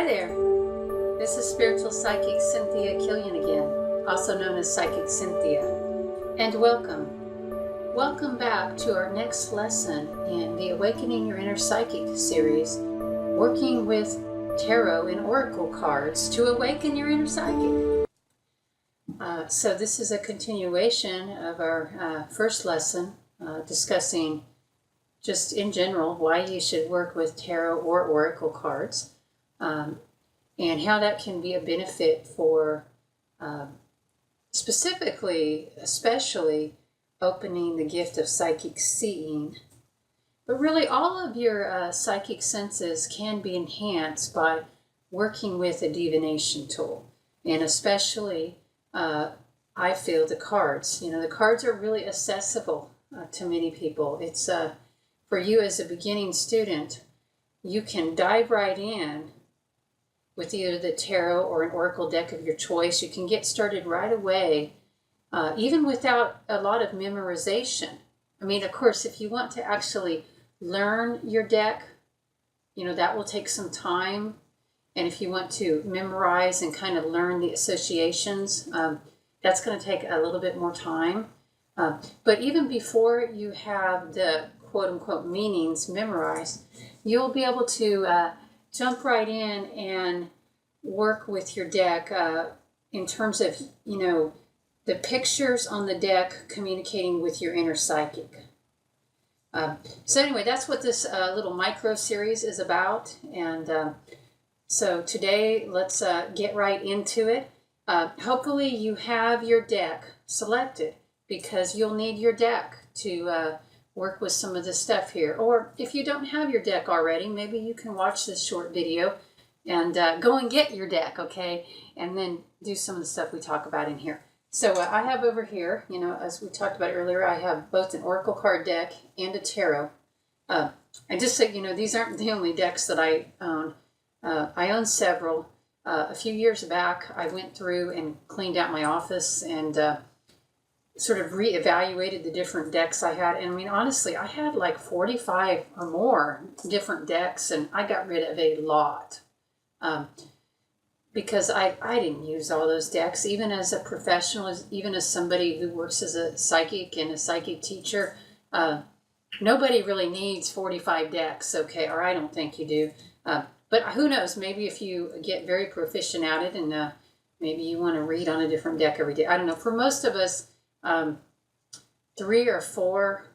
there. This is Spiritual Psychic Cynthia Killian again, also known as Psychic Cynthia. And welcome. Welcome back to our next lesson in the Awakening Your Inner Psychic series, working with tarot and oracle cards to awaken your inner psychic. So this is a continuation of our first lesson, discussing just in general why you should work with tarot or oracle cards, and how that can be a benefit for especially opening the gift of psychic seeing. But really all of your psychic senses can be enhanced by working with a divination tool, and especially I feel the cards. The cards are really accessible to many people. It's for you as a beginning student, you can dive right in with either the tarot or an oracle deck of your choice. You can get started right away, even without a lot of memorization. I mean, of course, if you want to actually learn your deck, that will take some time. And if you want to memorize and kind of learn the associations, that's going to take a little bit more time. But even before you have the quote-unquote meanings memorized, you'll be able to jump right in and work with your deck in terms of, the pictures on the deck communicating with your inner psychic. So anyway, that's what this little micro series is about. And so today, let's get right into it. Hopefully you have your deck selected, because you'll need your deck to work with some of this stuff here. Or if you don't have your deck already, maybe you can watch this short video and go and get your deck, okay? And then do some of the stuff we talk about in here. So I have over here, as we talked about earlier, I have both an oracle card deck and a tarot. And just so you know, these aren't the only decks that I own. I own several. A few years back, I went through and cleaned out my office and sort of reevaluated the different decks I had. And I mean, honestly, I had like 45 or more different decks, and I got rid of a lot because I didn't use all those decks. Even as a professional, even as somebody who works as a psychic and a psychic teacher, nobody really needs 45 decks, okay? Or I don't think you do. But who knows, maybe if you get very proficient at it and maybe you want to read on a different deck every day. I don't know. For most of us, 3 or 4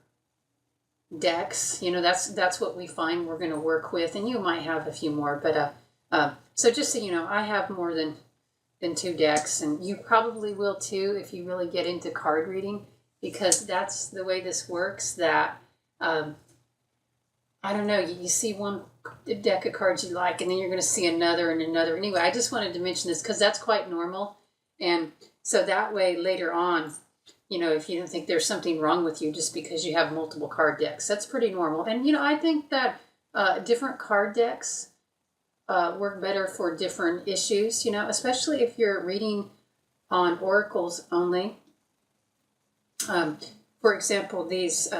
decks, that's what we find we're going to work with. And you might have a few more, but so just so you know, I have more than 2 decks, and you probably will too if you really get into card reading, because that's the way this works. That I don't know, you see one deck of cards you like, and then you're going to see another and another. Anyway, I just wanted to mention this because that's quite normal. And so that way later on, if you don't think there's something wrong with you just because you have multiple card decks, that's pretty normal. And, I think that different card decks work better for different issues, especially if you're reading on oracles only. For example, these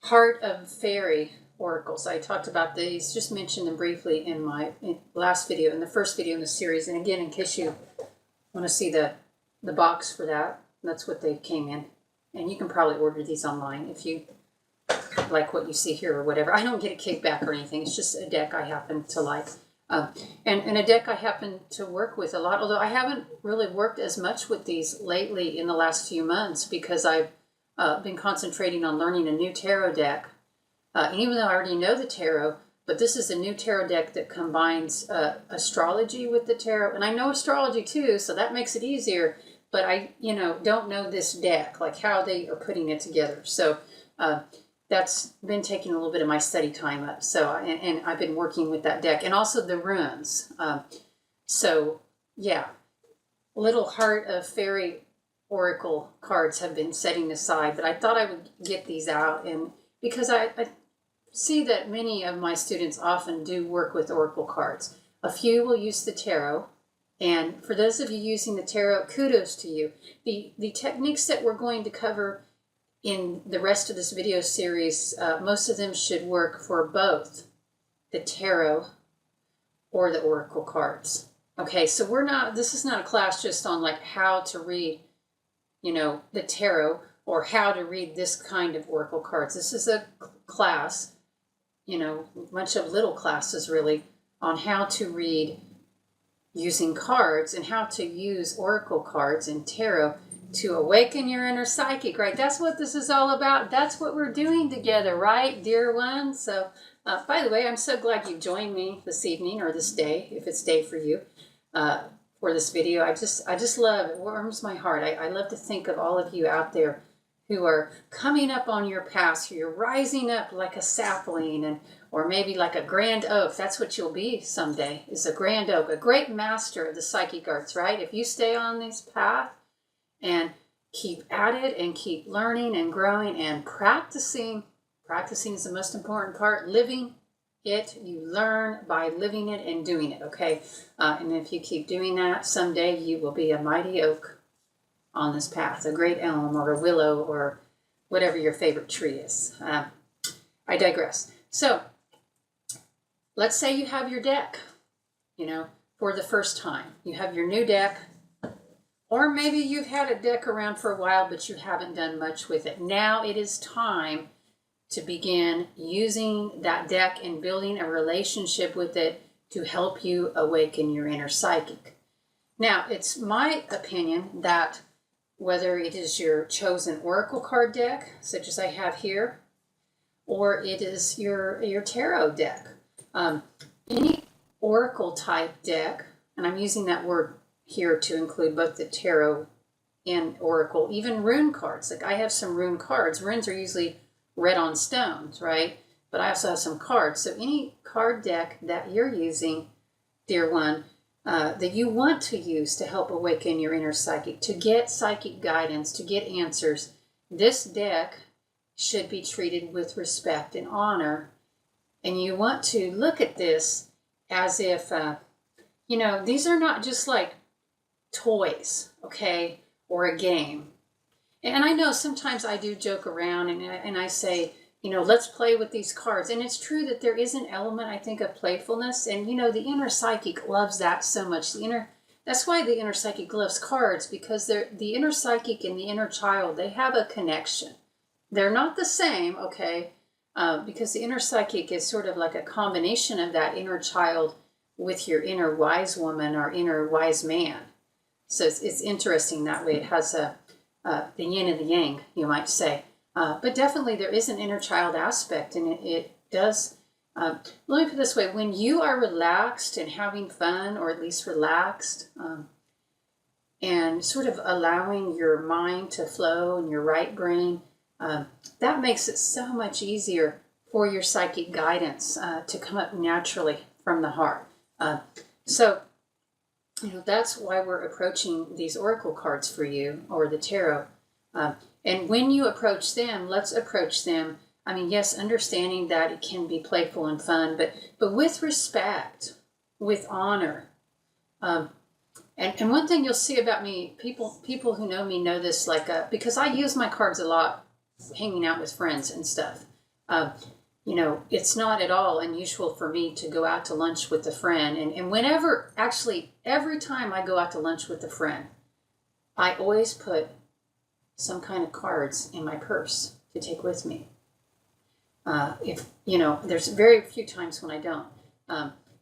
Heart of Fairy oracles. I talked about these, just mentioned them briefly in my last video, in the first video in the series. And again, in case you want to see the box for that, that's what they came in. And you can probably order these online if you like what you see here or whatever. I don't get a kickback or anything. It's just a deck I happen to like. And a deck I happen to work with a lot, although I haven't really worked as much with these lately in the last few months, because I've been concentrating on learning a new tarot deck. And even though I already know the tarot, but this is a new tarot deck that combines astrology with the tarot. And I know astrology too, so that makes it easier. But I, don't know this deck, like how they are putting it together. So that's been taking a little bit of my study time up. So, and I've been working with that deck. And also the runes. So, yeah. Little Heart of Fairy oracle cards have been setting aside. But I thought I would get these out, and because I see that many of my students often do work with oracle cards. A few will use the tarot, and for those of you using the tarot, kudos to you. The techniques that we're going to cover in the rest of this video series, most of them should work for both the tarot or the oracle cards. Okay, so this is not a class just on like how to read, the tarot, or how to read this kind of oracle cards. This is a class, a bunch of little classes really, on how to read using cards and how to use oracle cards and tarot to awaken your inner psychic, right? That's what this is all about. That's what we're doing together, right, dear one? So, by the way, I'm so glad you joined me this evening, or this day, if it's day for you, for this video. I just love it. Warms my heart. I love to think of all of you out there who are coming up on your path. You're rising up like a sapling, or maybe like a grand oak. That's what you'll be someday, is a grand oak, a great master of the psychic arts, right? If you stay on this path and keep at it and keep learning and growing and practicing is the most important part. Living it, you learn by living it and doing it, okay? And if you keep doing that, someday you will be a mighty oak on this path, a great elm or a willow or whatever your favorite tree is. I digress. So let's say you have your deck, for the first time. You have your new deck, or maybe you've had a deck around for a while, but you haven't done much with it. Now it is time to begin using that deck and building a relationship with it to help you awaken your inner psychic. Now, it's my opinion that whether it is your chosen oracle card deck, such as I have here, or it is your tarot deck, any oracle type deck, and I'm using that word here to include both the tarot and oracle, even rune cards. Like I have some rune cards. Runes are usually read on stones, right? But I also have some cards. So any card deck that you're using, dear one, that you want to use to help awaken your inner psychic, to get psychic guidance, to get answers, this deck should be treated with respect and honor. And you want to look at this as if, these are not just like toys, okay, or a game. And I know sometimes I do joke around and I say, let's play with these cards. And it's true that there is an element, I think, of playfulness. And, the inner psychic loves that so much. That's why the inner psychic loves cards, because the inner psychic and the inner child, they have a connection. They're not the same, okay, because the inner psychic is sort of like a combination of that inner child with your inner wise woman or inner wise man. So it's interesting that way. It has the yin and the yang, you might say. But definitely there is an inner child aspect, and it does. Let me put it this way. When you are relaxed and having fun, or at least relaxed, and sort of allowing your mind to flow and your right brain, that makes it so much easier for your psychic guidance to come up naturally from the heart. So that's why we're approaching these oracle cards for you, or the tarot. And when you approach them, let's approach them. I mean, yes, understanding that it can be playful and fun, but with respect, with honor. And one thing you'll see about me, people who know me know this, because I use my cards a lot hanging out with friends and stuff. It's not at all unusual for me to go out to lunch with a friend. And actually, every time I go out to lunch with a friend, I always put some kind of cards in my purse to take with me. There's very few times when I don't.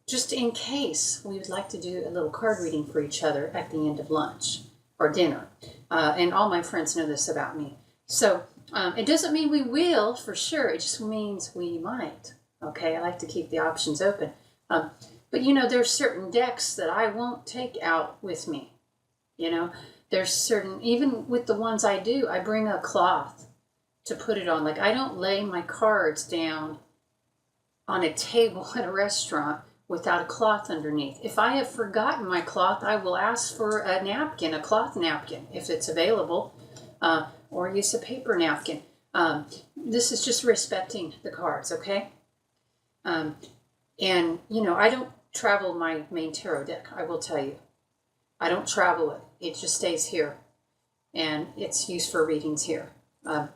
Just in case we would like to do a little card reading for each other at the end of lunch or dinner. And all my friends know this about me. So it doesn't mean we will, for sure. It just means we might. Okay, I like to keep the options open. But there's certain decks that I won't take out with me. There's certain, even with the ones I do, I bring a cloth to put it on. Like, I don't lay my cards down on a table at a restaurant without a cloth underneath. If I have forgotten my cloth, I will ask for a napkin, a cloth napkin, if it's available, or use a paper napkin. This is just respecting the cards, okay? I don't travel my main tarot deck, I will tell you. I don't travel it. It just stays here, and it's used for readings here. I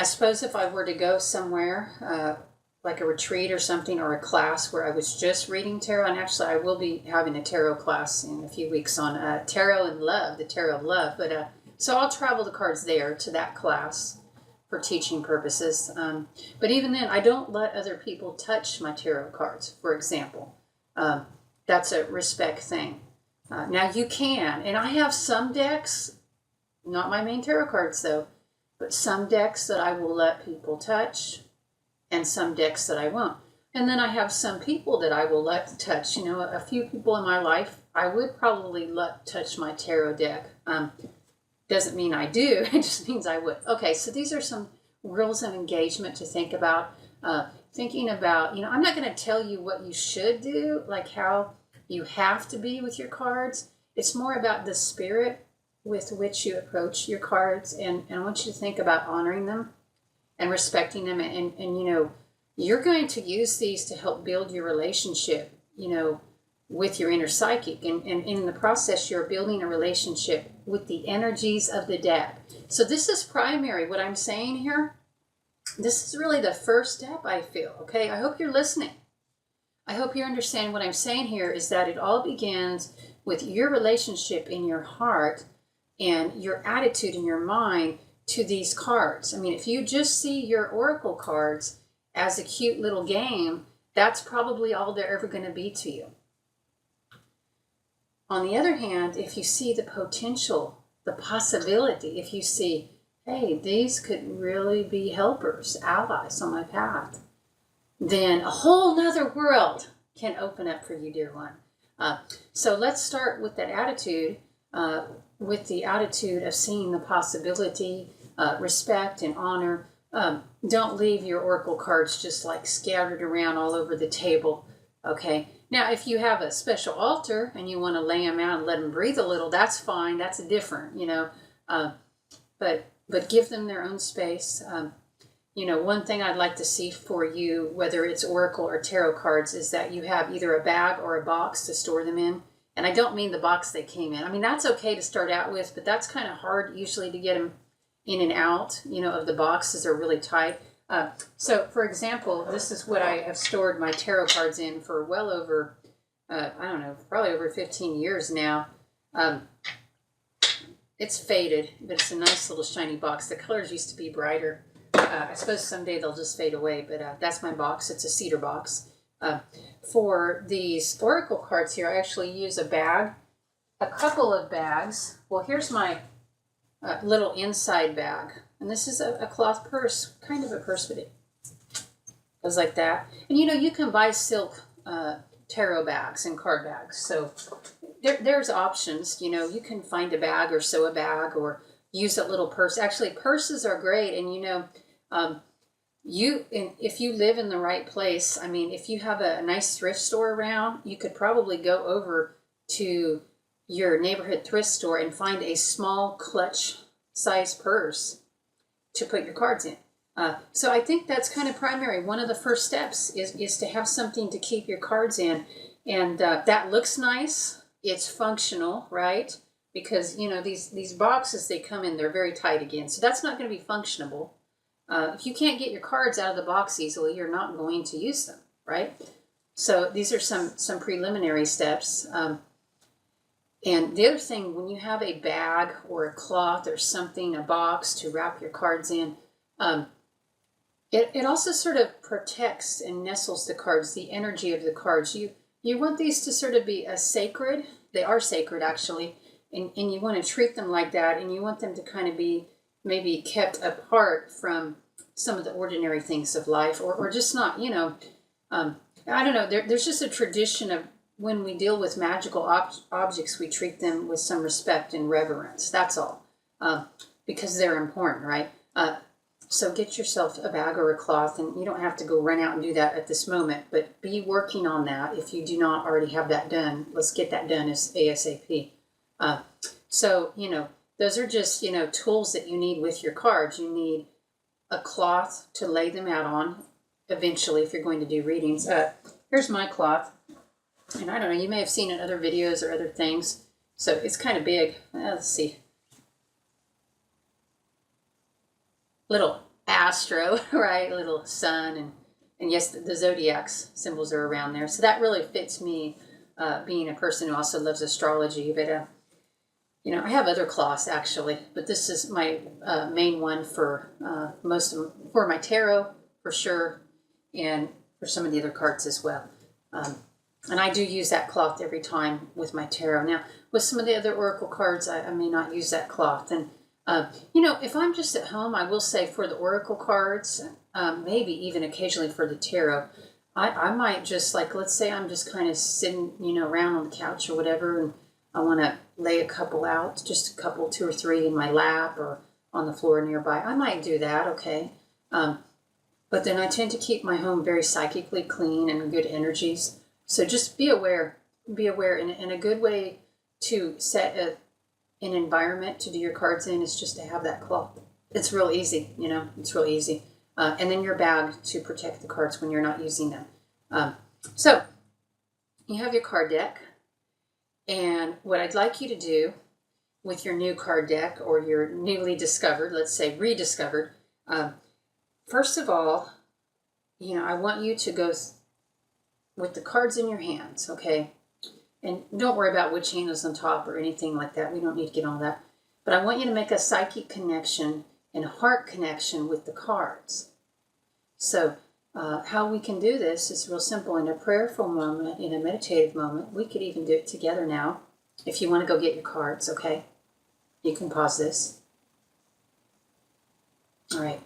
suppose if I were to go somewhere like a retreat or something, or a class where I was just reading tarot. And actually, I will be having a tarot class in a few weeks on tarot and love, the tarot of love. But so I'll travel the cards there to that class for teaching purposes. But even then, I don't let other people touch my tarot cards, for example. That's a respect thing. Now you can, and I have some decks, not my main tarot cards though, but some decks that I will let people touch, and some decks that I won't. And then I have some people that I will let touch. You know, a few people in my life I would probably let touch my tarot deck. Doesn't mean I do, it just means I would. Okay, so these are some rules of engagement to think about. Thinking about, you know, I'm not going to tell you what you should do, like how you have to be with your cards. It's more about the spirit with which you approach your cards, and I want you to think about honoring them and respecting them, and you know, you're going to use these to help build your relationship, you know, with your inner psychic, and in the process you're building a relationship with the energies of the deck. So this is primary, what I'm saying here. This is really the first step, I feel. Okay, I hope you're listening. I hope you understand what I'm saying here is that it all begins with your relationship in your heart and your attitude in your mind to these cards. I mean, if you just see your oracle cards as a cute little game, that's probably all they're ever going to be to you. On the other hand, if you see the potential, the possibility, if you see, hey, these could really be helpers, allies on my path, then a whole nother world can open up for you, dear one. So let's start with that attitude, with the attitude of seeing the possibility, respect and honor. Don't leave your oracle cards just like scattered around all over the table, okay? Now, if you have a special altar and you want to lay them out and let them breathe a little, that's fine. That's different, you know. But give them their own space. You know, one thing I'd like to see for you, whether it's oracle or tarot cards, is that you have either a bag or a box to store them in. And I don't mean the box they came in. I mean, that's okay to start out with, but that's kind of hard usually to get them in and out, you know, of the boxes are really tight. So, for example, this is what I have stored my tarot cards in for well over, I don't know, probably over 15 years now. It's faded, but it's a nice little shiny box. The colors used to be brighter. I suppose someday they'll just fade away, but that's my box. It's a cedar box. For these oracle cards here, I actually use a bag, a couple of bags. Well, here's my little inside bag. And this is a cloth purse, kind of a purse, but it goes like that. And you know, you can buy silk tarot bags and card bags. So there's options. You know, you can find a bag or sew a bag or use a little purse. Actually, purses are great. And you know, if you live in the right place, I mean, if you have a nice thrift store around, you could probably go over to your neighborhood thrift store and find a small clutch size purse to put your cards in. So I think that's kind of primary. One of the first steps is to have something to keep your cards in. And that looks nice. It's functional, right? Because, you know, these boxes they come in, they're very tight again. So that's not going to be functionable. If you can't get your cards out of the box easily, you're not going to use them, right? So these are some preliminary steps. And the other thing, when you have a bag or a cloth or something, a box to wrap your cards in, it also sort of protects and nestles the cards, the energy of the cards. You want these to sort of be sacred. They are sacred, actually, and you want to treat them like that, and you want them to kind of be maybe kept apart from some of the ordinary things of life, or just not, you know, I don't know, there's just a tradition of when we deal with magical objects, we treat them with some respect and reverence. That's all, because they're important, right? So get yourself a bag or a cloth, and you don't have to go run out and do that at this moment, but be working on that. If you do not already have that done, let's get that done as ASAP. So, you know, those are just, you know, tools that you need with your cards. You need a cloth to lay them out on eventually if you're going to do readings. Here's my cloth. And I don't know, you may have seen it in other videos or other things. So it's kind of big. Let's see. Little astro, right? Little sun. And yes, the zodiac symbols are around there. So that really fits me, being a person who also loves astrology. But, I have other cloths actually, but this is my main one for for my tarot for sure, and for some of the other cards as well. And I do use that cloth every time with my tarot. Now, with some of the other oracle cards, I may not use that cloth. And, if I'm just at home, I will say for the oracle cards, maybe even occasionally for the tarot, I might just, like, let's say I'm just kind of sitting, around on the couch or whatever, and I want to lay a couple out, just a couple, 2 or 3 in my lap or on the floor nearby. I might do that, okay? But then I tend to keep my home very psychically clean and good energies. So just be aware. Be aware. And a good way to set an environment to do your cards in is just to have that cloth. It's real easy, it's real easy. And then your bag to protect the cards when you're not using them. So you have your card deck. And what I'd like you to do with your new card deck, or your newly discovered, let's say rediscovered, first of all, I want you to go with the cards in your hands, okay? And don't worry about which hand is on top or anything like that. We don't need to get on that. But I want you to make a psychic connection and heart connection with the cards. So how we can do this is real simple. In a prayerful moment, in a meditative moment, we could even do it together now. If you want to go get your cards, okay? You can pause this. All right.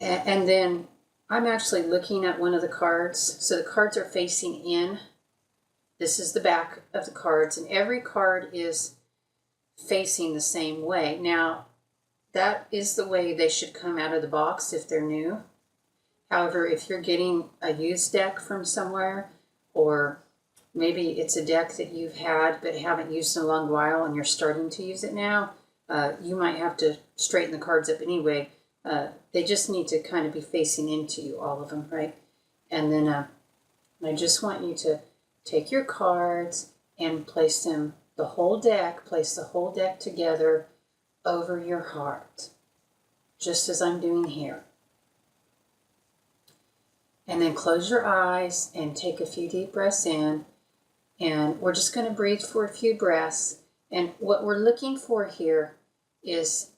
And then I'm actually looking at one of the cards. So the cards are facing in. This is the back of the cards, and every card is facing the same way. Now, that is the way they should come out of the box if they're new. However, if you're getting a used deck from somewhere, or maybe it's a deck that you've had but haven't used in a long while and you're starting to use it now, you might have to straighten the cards up anyway. They just need to kind of be facing into you, all of them, right? And then I just want you to take your cards and place the whole deck together over your heart, just as I'm doing here. And then close your eyes and take a few deep breaths in. And we're just going to breathe for a few breaths. And what we're looking for here is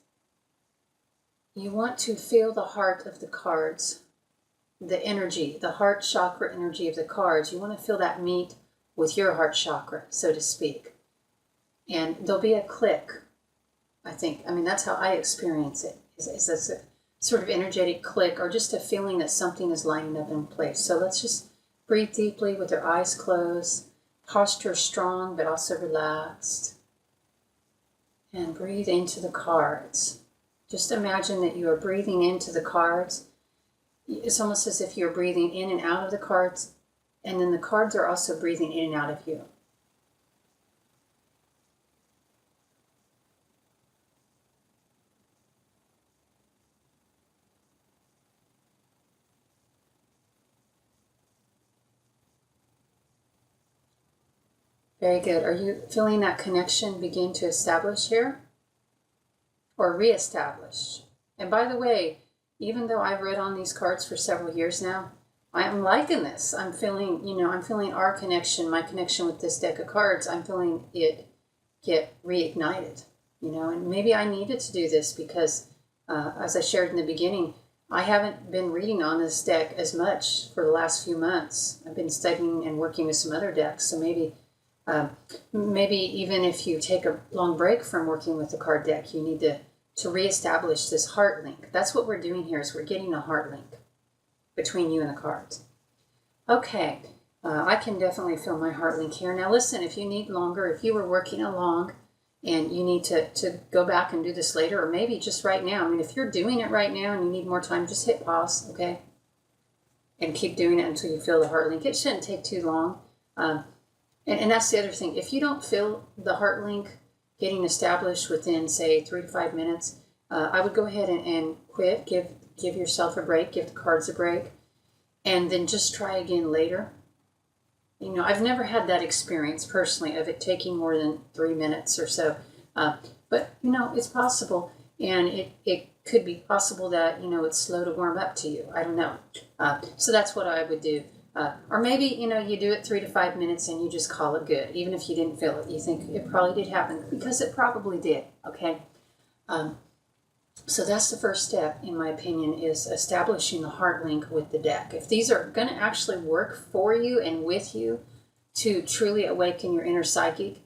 you want to feel the heart of the cards, the energy, the heart chakra energy of the cards. You want to feel that meet with your heart chakra, so to speak. And there'll be a click, I think. I mean, that's how I experience it. Is this a sort of energetic click, or just a feeling that something is lining up in place. So let's just breathe deeply with our eyes closed, posture strong but also relaxed. And breathe into the cards. Just imagine that you are breathing into the cards. It's almost as if you're breathing in and out of the cards, and then the cards are also breathing in and out of you. Very good. Are you feeling that connection begin to establish here? Or reestablish? And by the way, even though I've read on these cards for several years now, I am liking this. I'm feeling our connection, my connection with this deck of cards, I'm feeling it get reignited, and maybe I needed to do this because, as I shared in the beginning, I haven't been reading on this deck as much for the last few months. I've been studying and working with some other decks, so maybe even if you take a long break from working with the card deck, you need to reestablish this heart link. That's what we're doing here, is we're getting a heart link between you and the cards. Okay, I can definitely feel my heart link here. Now listen, if you need longer, if you were working along and you need to go back and do this later, or maybe just right now. I mean, if you're doing it right now and you need more time, just hit pause, okay? And keep doing it until you feel the heart link. It shouldn't take too long. And that's the other thing. If you don't feel the heart link getting established within, say, 3 to 5 minutes, I would go ahead and quit. Give yourself a break. Give the cards a break. And then just try again later. I've never had that experience personally of it taking more than 3 minutes or so. But it's possible. And it could be possible that, it's slow to warm up to you. I don't know. So that's what I would do. Or maybe, you do it 3 to 5 minutes and you just call it good. Even if you didn't feel it, you think it probably did happen, because it probably did, okay? So that's the first step, in my opinion, is establishing the heart link with the deck. If these are going to actually work for you and with you to truly awaken your inner psychic,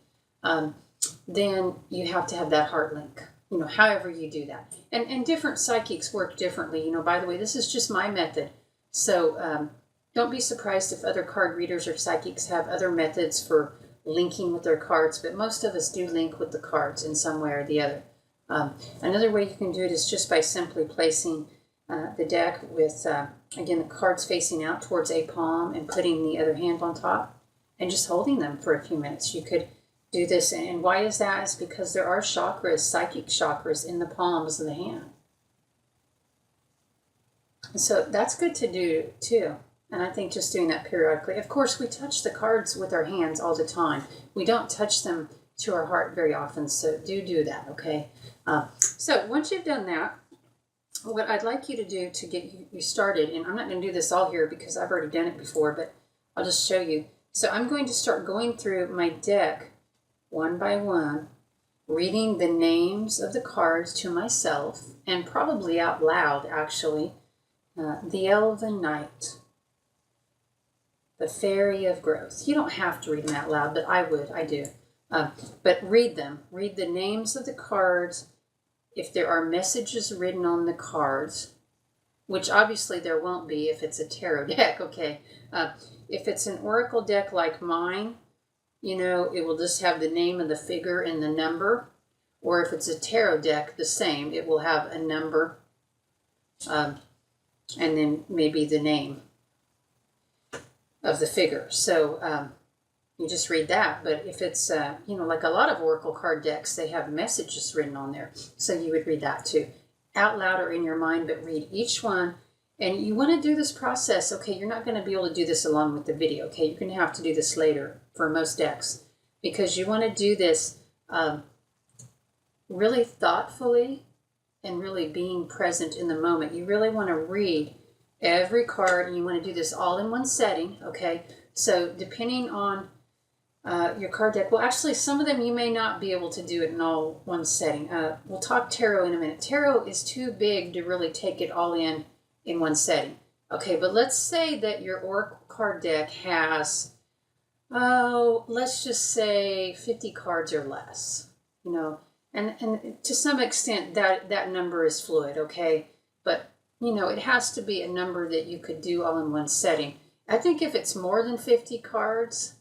then you have to have that heart link, however you do that. And different psychics work differently. By the way, this is just my method. So don't be surprised if other card readers or psychics have other methods for linking with their cards, but most of us do link with the cards in some way or the other. Another way you can do it is just by simply placing the deck with, again, the cards facing out towards a palm and putting the other hand on top and just holding them for a few minutes. You could do this. And why is that? It's because there are chakras, psychic chakras, in the palms of the hand. And so that's good to do too. And I think just doing that periodically. Of course, we touch the cards with our hands all the time. We don't touch them to our heart very often, so do that, okay? So once you've done that, what I'd like you to do to get you started, and I'm not going to do this all here because I've already done it before, but I'll just show you. So I'm going to start going through my deck one by one, reading the names of the cards to myself, and probably out loud, actually. The Elven Knight, the Fairy of Growth. You don't have to read them out loud, but I do. But read them. Read the names of the cards. If there are messages written on the cards, which obviously there won't be if it's a tarot deck, okay? If it's an oracle deck like mine, it will just have the name of the figure and the number. Or if it's a tarot deck, the same. It will have a number and then maybe the name of the figure. So you just read that. But if it's, like a lot of oracle card decks, they have messages written on there. So you would read that too. Out loud or in your mind, but read each one. And you want to do this process, okay? You're not going to be able to do this along with the video, okay? You're going to have to do this later for most decks, because you want to do this really thoughtfully and really being present in the moment. You really want to read every card, and you want to do this all in one setting, okay? So depending on your card deck, well, actually, some of them you may not be able to do it in all one setting. We'll talk tarot in a minute. Tarot is too big to really take it all in one setting. Okay, but let's say that your oracle card deck has, let's just say 50 cards or less, and to some extent that number is fluid, okay? But, it has to be a number that you could do all in one setting. I think if it's more than 50 cards,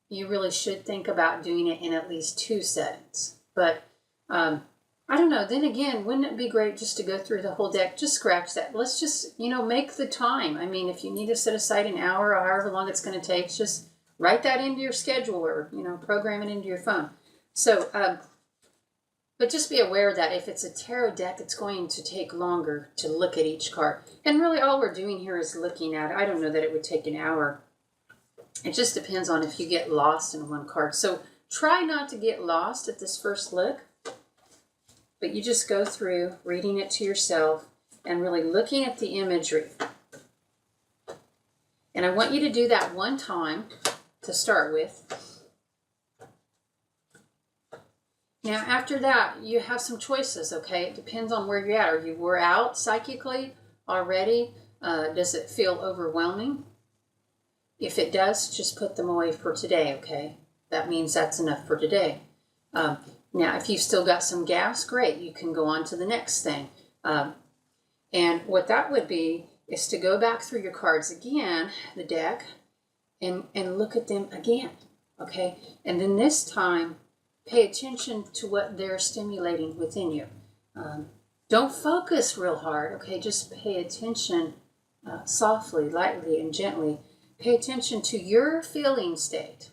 you really should think about doing it in at least 2 settings. But, I don't know. Then again, wouldn't it be great just to go through the whole deck? Just scratch that. Let's just, make the time. I mean, if you need to set aside an hour or however long it's going to take, just write that into your schedule or, program it into your phone. So, but just be aware that if it's a tarot deck, it's going to take longer to look at each card. And really all we're doing here is looking at it. I don't know that it would take an hour. It just depends on if you get lost in one card. So try not to get lost at this first look. But you just go through reading it to yourself and really looking at the imagery. And I want you to do that one time to start with. Now, after that, you have some choices, okay? It depends on where you're at. Are you wore out psychically already? Does it feel overwhelming? If it does, just put them away for today, okay? That means that's enough for today. Now, if you've still got some gas, great. You can go on to the next thing. And what that would be is to go back through your cards again, the deck, and look at them again, okay? And then this time, pay attention to what they're stimulating within you. Don't focus real hard, okay? Just pay attention softly, lightly, and gently. Pay attention to your feeling state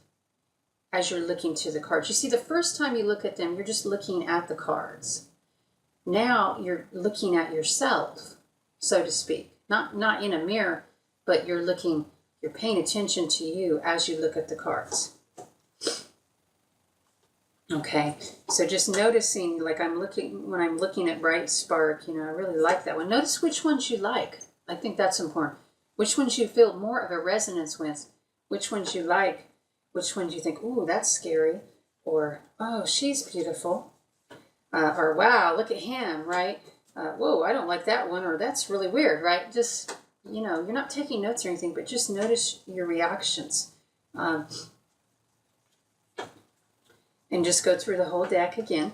as you're looking to the cards. You see, the first time you look at them, you're just looking at the cards. Now you're looking at yourself, so to speak. Not in a mirror, but you're paying attention to you as you look at the cards. Okay, so just noticing, like when I'm looking at Bright Spark, I really like that one. Notice which ones you like. I think that's important. Which ones you feel more of a resonance with, which ones you like, which ones you think, ooh, that's scary, or, oh, she's beautiful, or wow, look at him, right? Whoa, I don't like that one, or that's really weird, right? Just, you're not taking notes or anything, but just notice your reactions. And just go through the whole deck again.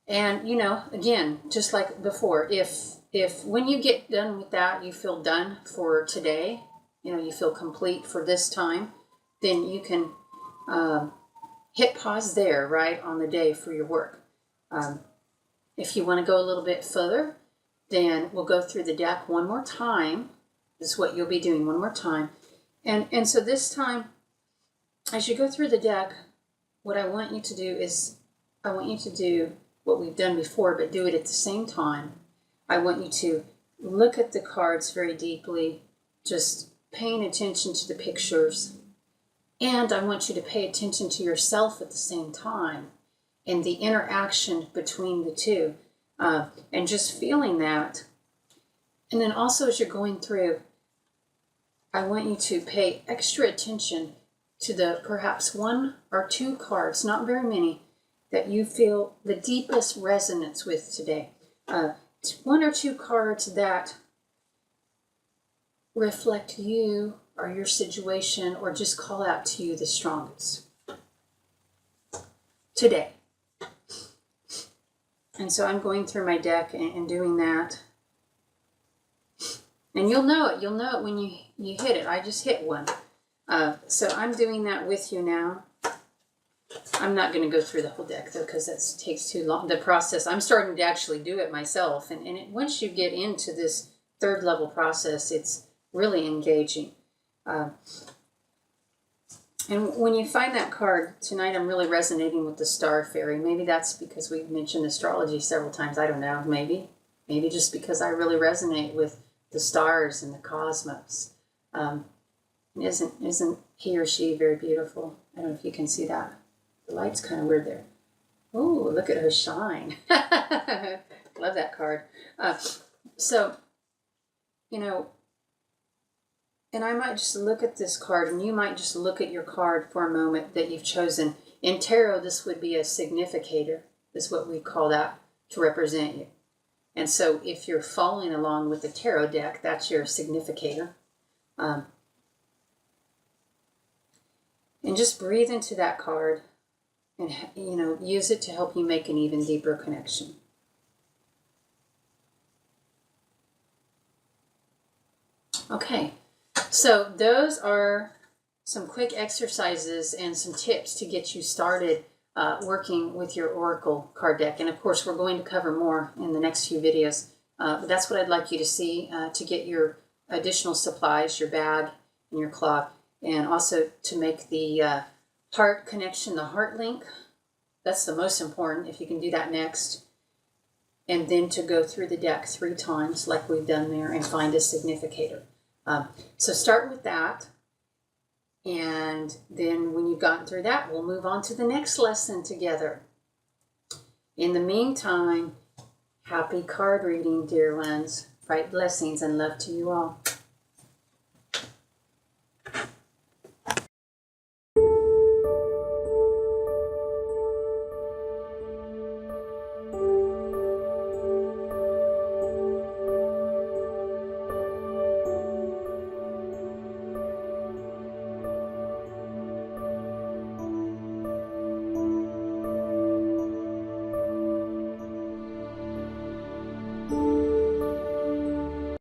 And, again, just like before, if when you get done with that, you feel done for today, you feel complete for this time, then you can hit pause there, right, on the day for your work. If you want to go a little bit further, then we'll go through the deck one more time. This is what you'll be doing one more time. And so this time, as you go through the deck, what I want you to do is, I want you to do what we've done before, but do it at the same time. I want you to look at the cards very deeply, just paying attention to the pictures. And I want you to pay attention to yourself at the same time and the interaction between the two, and just feeling that. And then also as you're going through, I want you to pay extra attention to the perhaps one or two cards, not very many, that you feel the deepest resonance with today. One or two cards that reflect you or your situation, or just call out to you the strongest today. And so I'm going through my deck and doing that. And you'll know it when you hit it. I just hit one. So I'm doing that with you now. I'm not going to go through the whole deck, though, because that takes too long. The process, I'm starting to actually do it myself. And once you get into this third level process, it's really engaging. And when you find that card, tonight I'm really resonating with the Star Fairy. Maybe that's because we've mentioned astrology several times. I don't know. Maybe just because I really resonate with the stars and the cosmos. Isn't he or she very beautiful? I don't know if you can see that. The light's kind of weird there. Oh, look at her shine. Love that card. So, and I might just look at this card, and you might just look at your card for a moment that you've chosen. In tarot, this would be a significator. This is what we call that to represent you. And so if you're following along with the tarot deck, that's your significator. And just breathe into that card and, use it to help you make an even deeper connection. Okay, so those are some quick exercises and some tips to get you started working with your Oracle card deck. And of course, we're going to cover more in the next few videos. But that's what I'd like you to see to get your additional supplies, your bag and your cloth, and also to make the heart connection, the heart link. That's the most important, if you can do that next. And then to go through the deck 3 times like we've done there and find a significator. So start with that. And then when you've gotten through that, we'll move on to the next lesson together. In the meantime, happy card reading, dear ones. Bright blessings and love to you all.